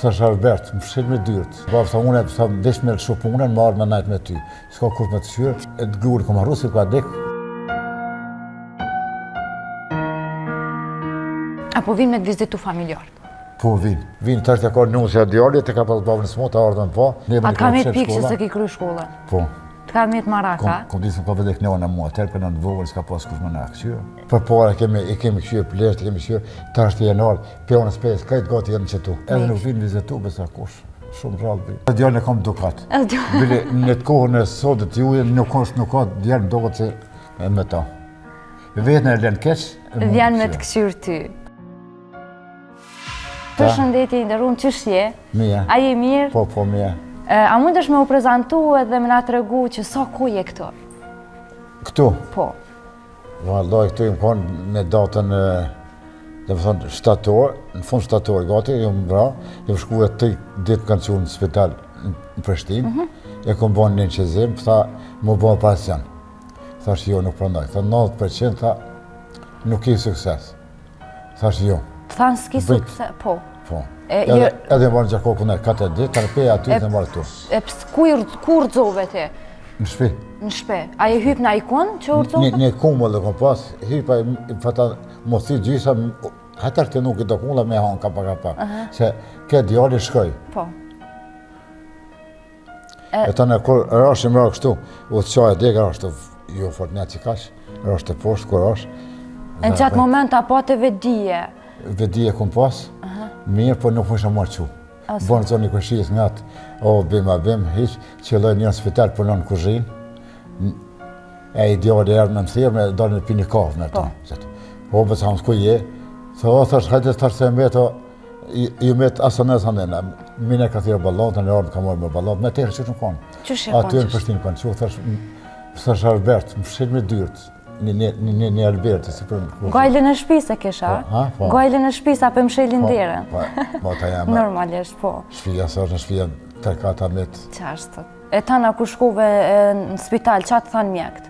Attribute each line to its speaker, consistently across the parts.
Speaker 1: Thash Albert, më fshil me dyrt. Po tha unë veç me lëshu punën, më ardh me najt me ty. S'ka kur me të qyr, e të glurin kom harru si ka dek.
Speaker 2: Apo vinë me të vizitu familjarët?
Speaker 1: Po vinë. Vinë tash ka nusja djalit, e ka pas babën smut, ta ardhën po.
Speaker 2: A ka me pikë që se ki kry shkollën?
Speaker 1: Po.
Speaker 2: Ka me të maraka?
Speaker 1: Kom disë ka vëdek nëna mua, tërë për në të vogël, s'ka pas kush më në këqyr. Për para i kemi këqyr plesht, i kemi këqyr, tash të janar, pionës 5, kajtë gati janë qëtu. Edhe nuk vinë vizitu, besa kush, shumë rrallë vinë. Djallën e kam dukat. Bile në të kohën e sotit ju, nuk ka djallën dukat se me ta. Vetën e lënë keq.
Speaker 2: Vjen me të këqyr ty. Përshëndetje, nderuar, ç'është je?
Speaker 1: Mirë.
Speaker 2: A je mirë?
Speaker 1: Po, mirë.
Speaker 2: A mundesh me u prezentu edhe me na tregu që sa kohë je këtu?
Speaker 1: Këtu?
Speaker 2: Po.
Speaker 1: Vallaj, këtu jam konë në datën, dhe më thonë, shtator, në fund shtator, gati, jam bra, jam shkuja 3 ditë kanë qenë në spital në Prishtinë, e kom bën një qezim, tha, më bën pasion. Thash jo, nuk prandaj. Tha 90% tha, nuk ke sukses. Thash jo.
Speaker 2: Thanë s'ki sukses, po.
Speaker 1: Po. Edhe marrë Gjakokun e 4 ditë, të në peja aty të marrë tu.
Speaker 2: E ku rëzove ti?
Speaker 1: Në shpi.
Speaker 2: Në shpi. A je hyp në ikon që rëzove?
Speaker 1: Një kumë dhe kom pas, hypa i fata mosi gjisa, hatër të nuk i do kulla me hanë kapa, se ke djali shkoj.
Speaker 2: Po.
Speaker 1: E të në kur rash i mërë kështu, u të qaj e dega rash të jo fort një cikaq, rash të poshtë kur rash.
Speaker 2: Në qatë moment apo të vedije?
Speaker 1: Vedije kom pas, mirë, po nuk më isha marrë qu. Bonë zonë një këshijës nga atë, bim, hiq, qëlloj një në spital për në kuzhinë, e i djali erë me më thirë, me dalë në pi një kafë me ta. O, bësë hamë s'ku je, thash, hajtë thash se mbeto, ju metë asë nësë handena, mine ka thirë ballon, të në ardhë ka morë me ballon, me tërë që në konë. Aty në Prishtinë konë, që thash Albert, më fshil me dyrt. Një Alberti, si për në...
Speaker 2: Gajlën e shpis e kisha?
Speaker 1: Po.
Speaker 2: Gajlën e shpis, apë më shelin derën?
Speaker 1: Po, ta jam...
Speaker 2: Normalisht, po.
Speaker 1: Shpia, sa është në shpia 3-4 metë.
Speaker 2: Qashtë. E tana ku shkove në spital, qatë thanë mjekët?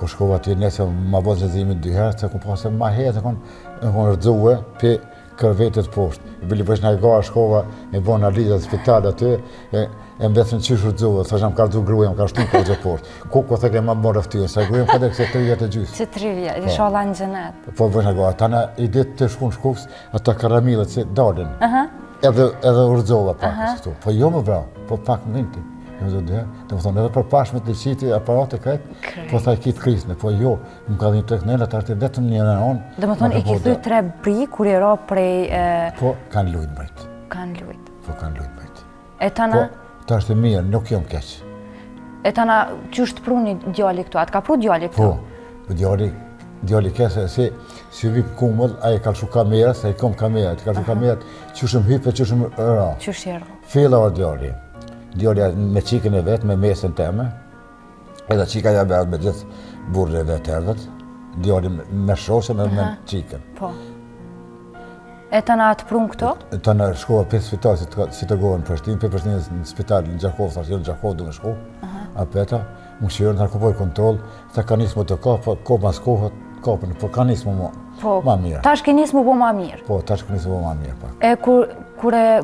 Speaker 1: Ku shkove aty nëse ma bëzë lezimin 2 herë, se ku pasë ma herë, se konë rëdzuhe pe kërvetit poshtë. I bili përsh në gara shkova, me bo në lidhë të spital aty, e mbetën qysh rëdzuhe, thë jam ka rëdzu gruja, jam ka shtu në kërgjë poshtë. Ku thë ke ma më rëftyrë, se gruja më këtë këse 3 vjetë e gjysë.
Speaker 2: Që 3 vjetë, inshallah në gjenet.
Speaker 1: Po përsh në gara, tana i ditë të shku në shkuks, ata karamilët që dalin. Edhe rëdzova pak këtu. Po jo më bra, po pak më vinti. Dhe më thonë, edhe për pashme të qiti aparate këtë, po thaj kitë krisme, po jo, më ka dhimë të kënela, ta është vetëm një në onë.
Speaker 2: Dhe më thonë, i ki thuj 3 bri, kur i ro prej...
Speaker 1: Po, kanë lujtë mërejt.
Speaker 2: Kanë lujtë.
Speaker 1: Po, kanë lujtë mërejt.
Speaker 2: E tana...
Speaker 1: Po, ta është mirë, nuk jom keq.
Speaker 2: E tana, që është pru një djali këtu, atë ka pru djali këtu?
Speaker 1: Po, djali kese, si vip kumëll, a i ka lëshu kamerës, a i kom kamerët, ka lëshu kamerët, qëshëm hype, qëshëm ra.
Speaker 2: Qëshë ra?
Speaker 1: Fela o djali. Djali me qikën e vetë, me mesën teme, edhe qika ja bërë me gjithë burrë e vetë erdhët, djali me shoshën edhe me qikën.
Speaker 2: Po. E të në atë prunë këto?
Speaker 1: Të në shkova për spital, si të gohë në Prishtinë, për Prishtinë në spital në Gjakov, thashtë jo në Gjakov du me shku, apeta, më shirën, të kupoj kontrol, të ka nisë më të ko mas kohët, kopën, po ka nisë më ma mirë.
Speaker 2: Ta është ke nisë më bo ma mirë?
Speaker 1: Po, ta është ke nisë më bo ma mirë, pak.
Speaker 2: E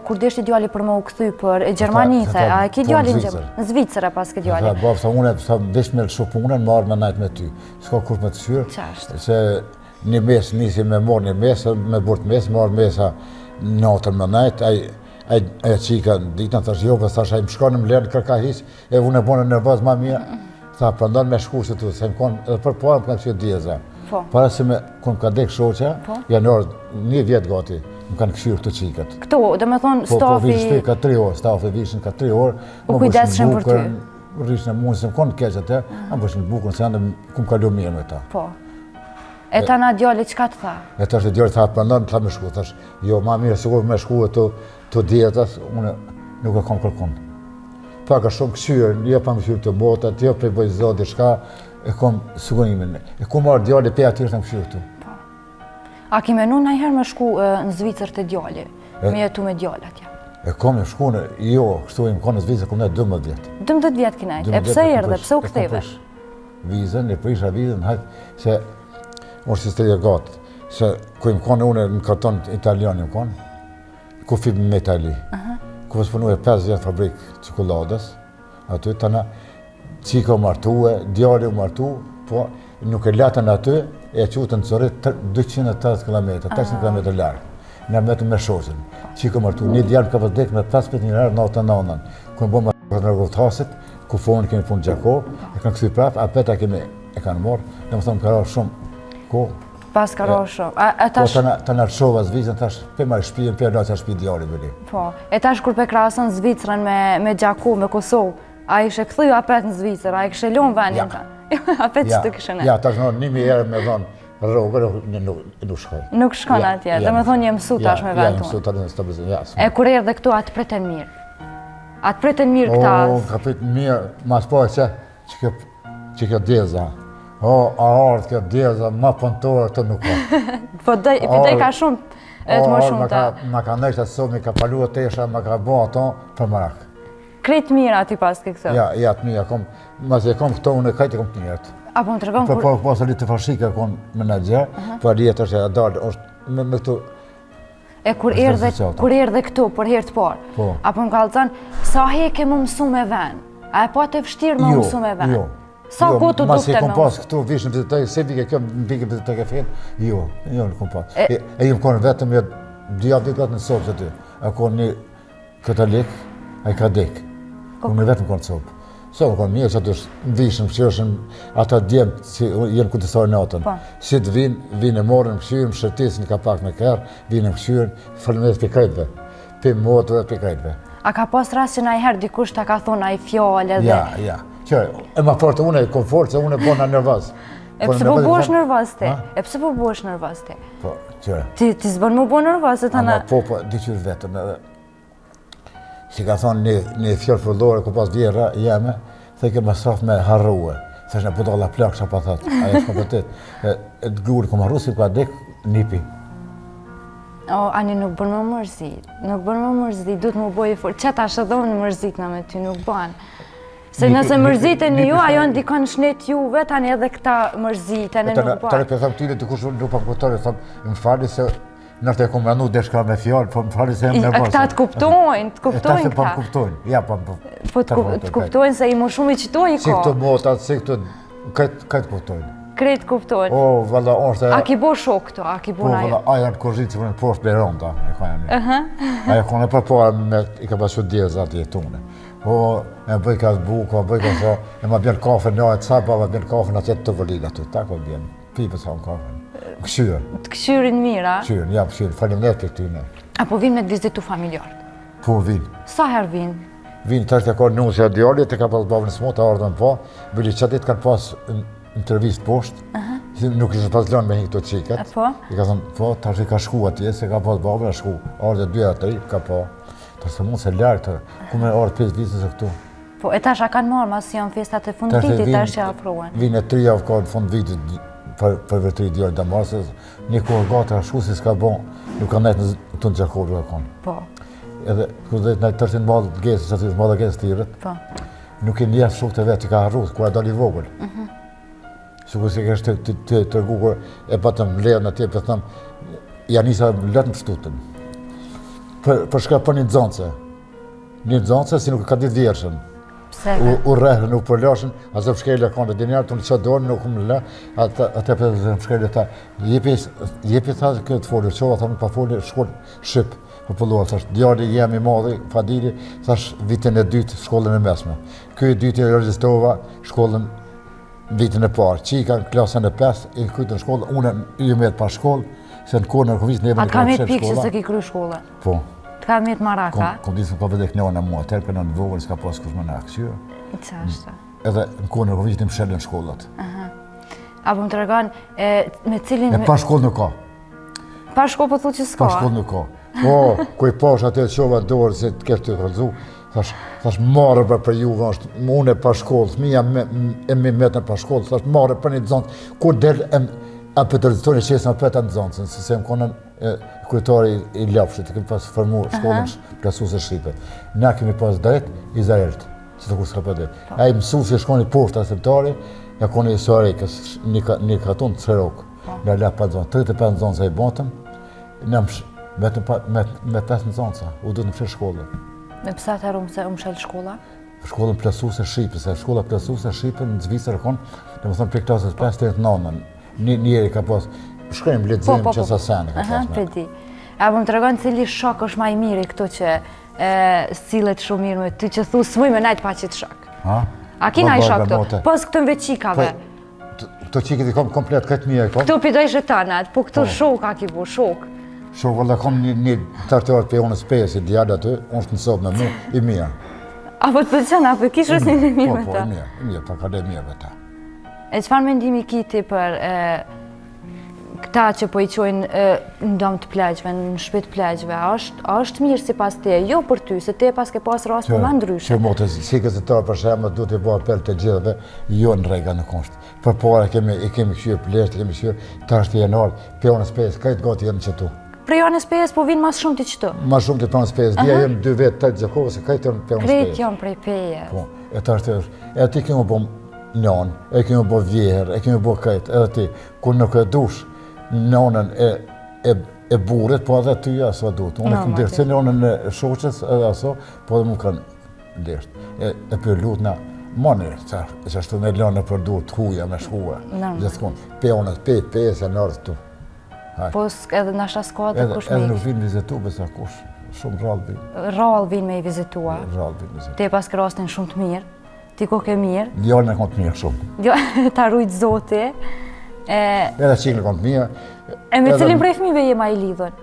Speaker 2: kur deshti djali për më u këthy për Gjermanithe, a e ki djali në Zvicër e pas ke djali?
Speaker 1: Babë, sa unë e vesh me lëshu punën, marrë me najtë me ty. S'ka kur me të shyrë, se një mes nisi me morë një mes, me burt mes, marrë mesa natën me najtë, aja qika ditën, thash jo, thash a i më shkonë më lërë kërka hisë, e unë e bonë në nervoz ma mirë, tha përndon me shku se tu, se më konë, edhe për parë më kanë qëtë djeza. Para se me, kërë më ka dekë shoqja, janë orë 1 vjetë gati, më kanë këshirë këtë qikët.
Speaker 2: Këto, dhe me thonë stafi...
Speaker 1: Po vishë ka 3 orë, stafi vishën ka 3 orë,
Speaker 2: u kujdesshëm për ty.
Speaker 1: Rishën e mundë, se më konë keqë atë, më bëshën bukën, se janë ku më kalu mirë me ta.
Speaker 2: Po. E ta na djali, qka të tha?
Speaker 1: E ta është djali, tha përndon, tha me shku, thash, jo, ma mirë, sigur me shku e të djetas, unë nuk e kam kërkun. Pa ka shumë këshyrë, jo pa më këshyrë të botat, jo prej bëjë zodi, shka, e kom sigurimin. E kom marrë djali, pe atyre të më këshyrë tu.
Speaker 2: A ki menu najherë me shku në Zvicër të djali, me jetu me djali atje?
Speaker 1: E kom e shku në, jo, kështu e më konë në Zvicër, kom në 12 vjetë.
Speaker 2: 12 vjetë ki najtë, e pëse erdhe, pëse u këtheve?
Speaker 1: Vizën, e prisha vizën, hajtë, se, orë si stelja gatë, se ku im konë une në karton italian im konë, ku fibë me Itali. ku punoj 5 vjet fabrikë çokoladës, aty tani çika martue, djali u martu, po nuk e latën aty, e qutën Corrit 280 km, 800 km larg. Në metën me shoqin. Çika martu, një djalë ka vdek me 15 herë natën nënën. Ku bëm në Rrugëtasit, ku fonë kemi punë Gjakov, e kanë kthy prapë, apeta kemi e kanë marrë, domethënë ka rënë shumë kohë.
Speaker 2: Pas ka rënë shumë.
Speaker 1: Po tani shova Zvicrën tash, pe marr shtëpinë, pe laça shtëpi djalit vëli.
Speaker 2: Po. E tash kur pe krahason Zvicrën me Gjakov, me Kosovë, ai ishte kthyer apet në Zvicër, ai kishte lënë vendin ta. Apet ç'të kishën.
Speaker 1: Ja, tash në 1000 herë me dhon rrugë nuk shkoj.
Speaker 2: Nuk shkon atje, domethënë je mësu tash me vendin.
Speaker 1: Ja, mësu tani në stabilizim, ja.
Speaker 2: E kur erdhe këtu atë preten mirë. Atë preten mirë këta.
Speaker 1: Ka prit mirë, mas po që kjo deza. A ardhë kjo deza, ma pëntore të nuk ka.
Speaker 2: Po dej ka shumë të më shumë ta.
Speaker 1: Ma ka nështë atë somi, ka palu të tesha, ma ka bo ato për marak.
Speaker 2: Kretë mirë aty pas të kësë?
Speaker 1: Ja, të mirë, mas e kom këto, unë e kajtë e kom të mirët.
Speaker 2: Apo më të regon kur...
Speaker 1: Po pasë litë të fashika kom menager, po litë është e dalë, është me këtu...
Speaker 2: E kur erdhe këtu, për herë të parë, apo më kalëzën, sa heke më mësu me ven? A e po të vështirë më mësu me ven? Sa ku të dukte me mësu?
Speaker 1: Mas e kom pas këtu, vishë në vizitaj, se vike kjo në vike vizitaj ke fejnë, jo në kom pas. E jem konë vetëm e dhja vikat në sopë që ty. A konë një katalik, a i ka dek. Unë vetëm konë sopë. So, më konë mirë që aty në vishën, fëshirëshën, ata djemë që jenë kutësarë natën. Si të vinë e morën, fëshirën, shërtisin ka pak me kërë, vinë e fëshirën, falimet për krejtve, për motëve, për krejtve.
Speaker 2: A ka pas rast që na i herë dikush ta ka thonë a i fjallë edhe?
Speaker 1: Ja. E ma fortë, unë e kom fortë, se unë e bona nervaz.
Speaker 2: E pëse po bosh nervaz ti? E pëse po bosh nervaz ti?
Speaker 1: Po, qëre.
Speaker 2: Ti s'bën më bo nervaz e të në...
Speaker 1: Po, diqyr vetëm edhe. Si ka thonë një fjallë fëllore, ku pas vjera jeme, the ke më straf me harruë. Thash në putolla plak, që pa thëtë, ajo shko për tëtë. E të gurë, ku ma rrusi, ku a dek, nipi.
Speaker 2: Ani nuk bën më mërzit, du të më bojë fort. Që ta shëdhon në mërzit në me ty, nuk bën. Se nëse mërzitën ju, ajo ndikon shnet juve, tani edhe këta mërzitën e nuk bën.
Speaker 1: Tani për thëmë tyre të kush nuk pa këtore, thëmë, më fali se nërte e kom ranu deshka me fjallë, po më fali se jem nervosë.
Speaker 2: Këta të kuptojnë këta.
Speaker 1: E ta kuptojnë, ja, po
Speaker 2: të kuptojnë se i më shumë i qitoj i ka.
Speaker 1: Si këto motat, si këto, këtë kuptojnë.
Speaker 2: Kretë kuptojnë.
Speaker 1: O, valla, është e...
Speaker 2: A ki bo shok këto, a ki bo na jo?
Speaker 1: Po, aja në korzitë që më në poshtë Beronda, e ka janë. Aja kone për para i ka pasu djezë ati jetune. O, e bëj ka buko, bëj ka so, e ma bjerë kafe në ajtë sa, ma bjerë kafe në qëtë të vëllin aty, ta ka bjerë, pipë sa në kafe. Këshyrën.
Speaker 2: Të këshyrin mirë, a?
Speaker 1: Këshyrën, ja, këshyrën, faleminderit për këtyne.
Speaker 2: Apo vinë me të vizitu familjarët?
Speaker 1: Po, vinë.
Speaker 2: Sa herë vinë?
Speaker 1: Vinë të është e ka nusja djallit, e ka pas babën së motë, ardhën po, bëli qatit kanë pas intervjist poshtë, nuk ishë pas lanë me hinë këto qiket. I ka thënë, po, ta është i ka shku atje, se ka pas babën a shku, ardhë 2-3, ka po. Ta se mund se lërë të, ku me ardhë 5 vitës e këtu.
Speaker 2: Po, e tash a kanë marë mas janë festat e fund vitit, tash që afrohen?
Speaker 1: Vinë e 3 javë ka në fund vitit, për vërtëri djallë të marë, se një kohë gata a shku si s'ka bon, nuk ka nejtë në të në Gjakovë e konë.
Speaker 2: Po.
Speaker 1: Edhe, kërë dhejtë nejtë tërtin malë të gesë, që aty malë të gesë të tjërët, nuk e njësë shuk të vetë që ka harrusë, kur e dali vogël. Shukur si kështë të tërgukur, e patëm lejën atje, për thëmë, ja njësa letë më shtutën. Për shka për një dzonce, si nuk ka ditë vjershën. U rrehën, nuk përlashën, a zë pëshkejle kanë dhe njerë, të në qëtë dorë, nuk më le, atë për zë pëshkejle ta, jepi ta këtë folë, qova ta më pa folë, shkollë Shqip, për pëlluar, thash, djali jemi madhi, Fadili, thash, vitin e dytë, shkollën e mesme. Këj dytë e regjistova, shkollën vitin e parë, qika në klasën e 5, i kujtë në shkollë, unë i metë pa shkollë, se në kohë në Kovis, neve në
Speaker 2: kërë qëtë shkolla. A të ka metë pikë që se ki kry shkollë?
Speaker 1: Po.
Speaker 2: Të ka metë maraka?
Speaker 1: Kom disë më ka vëdek njëra në mua, tërë për në vogël, s'ka pas kush më në akësyrë.
Speaker 2: I qashtë.
Speaker 1: Edhe në kohë në Kovis në mshellë në shkollat.
Speaker 2: Apo më të regon, me cilin...
Speaker 1: E pa shkollë nuk ka.
Speaker 2: Pa shkollë po thu që s'ka?
Speaker 1: Pa shkollë nuk ka. Po, ku i pash atë të qova dorë, se të kështë të kërëzu, thash marë për juve, unë e pa shkollë, fëmija e mi metën pa shkollë, thash marë për një zonë, kur del a për të rëzitori qesë më petë në zonë, se më konën kujtari i Lapshit, të kemi pas formu shkollën plesuse Shqipe. Na kemi pas drejt Izraelt, që të kur s'ka për drejt. A i mësusi e shkoni poshtë aseptari, ja koni i Soarejkës, një katon të Cerok, në lep pa zonë, 35 zonë sa i batëm, me 5 zonë sa, u du të në mshirë shkollën.
Speaker 2: Me pësa të arrumë se shëllë shkolla?
Speaker 1: Shkollën plësuse Shqipës, e shkolla plësuse Shqipën në Zvicër e konë, dhe më thonë për klasës 5 të 9, njeri ka pas, shkrejmë blitzim që sa sene ka pas me.
Speaker 2: Pedi. A po më të regonë cili shok është ma i mirë i këto që sillet shumë mirë me ty që thu s'muj me najtë pa qitë shok. A ki na i shok këto? Pos këto në veçikave.
Speaker 1: Këto qikit i kom komplet këtë mija i kom.
Speaker 2: Këto pidoj zhetanat, po këto shok a ki bu, shok.
Speaker 1: Shok, vëllë kom një tartuar për onës 5 i djada të, unë është nësot me mu, i mija.
Speaker 2: Apo të përqen, apo kishë është një mirë me ta?
Speaker 1: Po, i mirë, pa ka dhe mirë me ta.
Speaker 2: E qëfar mendimi kiti për këta që po i qojnë në dom të plegjve, në shpit plegjve, a është mirë si pas te, jo për ty, se te pas ke pas rast për ma ndryshe?
Speaker 1: Që motë, si gazetar për shemë, du të i bo apel të gjithëve, jo në rega në konshtë. Për para i kemi këshyrë plesht, i kemi këshyrë, ta është i janar, pionës 5, kajtë gati jenë qëtu.
Speaker 2: Për janës 5 po vinë mas shumë të qëtu?
Speaker 1: Mas shumë të pionës 5, dhja jenë 2 vetë, 8 Gjakovës, e kajtë jenë pionës 5.
Speaker 2: Krejt janë prej pejes.
Speaker 1: Po, e ta është e ti kemi bo njanë, e kemi bo vjeher, e kemi bo kajtë, edhe ti, kur nuk e dush njanën e burit, po edhe ty aso duhet. Unë e këmë dirë, se njanën e shoqës edhe aso, po edhe mu kanë dirë. E për lutë na, mani, që ashtu me lanë për duhet të huja me shkua. Gjithkon, pionët, pes e nërës tu.
Speaker 2: Po edhe nashta s'ka të kush me
Speaker 1: edhe nuk vinë vizitu, besa kush, shumë rrallë vinë.
Speaker 2: Rrallë vinë me i vizitua.
Speaker 1: Rrallë vinë vizitu.
Speaker 2: Te pas ke rastin shumë të mirë, ti ko ke mirë.
Speaker 1: Djallën e kom të mirë shumë.
Speaker 2: Ta rujtë zoti.
Speaker 1: Edhe qikën e kom të mirë.
Speaker 2: E me cilin prej fëmijëve je ma i lidhën?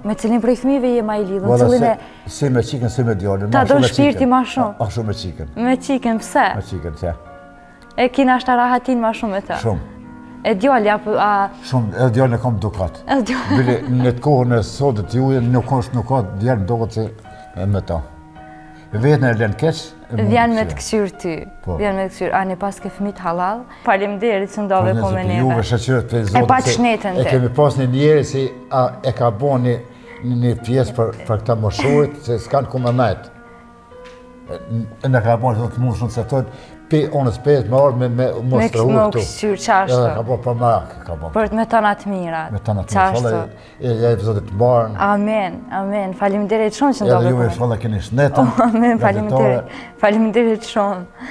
Speaker 2: Me cilin prej fëmijëve je ma i lidhën?
Speaker 1: Si me qikën, si me djallën.
Speaker 2: Ta do shpirti ma shumë?
Speaker 1: A shumë me qikën.
Speaker 2: Me qikën, pse?
Speaker 1: Me qikën, që.
Speaker 2: E kina ashta rahatin ma shumë me ta?
Speaker 1: Shumë.
Speaker 2: E djallja,
Speaker 1: shumë, edhe djallën e kom dukat. Bile, në të kohën e sotit juje, nuk ka djallën dukat që me ta. Vetën e lënë keq.
Speaker 2: Vjen me të këqyrë ty. Vjen me të këqyrë. A ne pas ke fëmijët halal? Faleminderit që ndove po me neve.
Speaker 1: Juve shëqyrët për zotit.
Speaker 2: E pa të shnetën
Speaker 1: te. E kemi pas një njeri si e ka bo një pjesë për këta moshurit, se s'kanë ku me metë. Në ka bo një të mund shumë se tonë, pe onës 5 me orë me mos të
Speaker 2: Me këqyrë, qashtu.
Speaker 1: Edhe ka bo për mrak, ka bo.
Speaker 2: Për me tanat mirat.
Speaker 1: Me tanat mirat. E për zotit të barën.
Speaker 2: Amen, amen. Faleminderit shumë që ndove po.
Speaker 1: Edhe juve shkolla keni shnetën.
Speaker 2: Amen, faleminderit. Faleminderit shumë.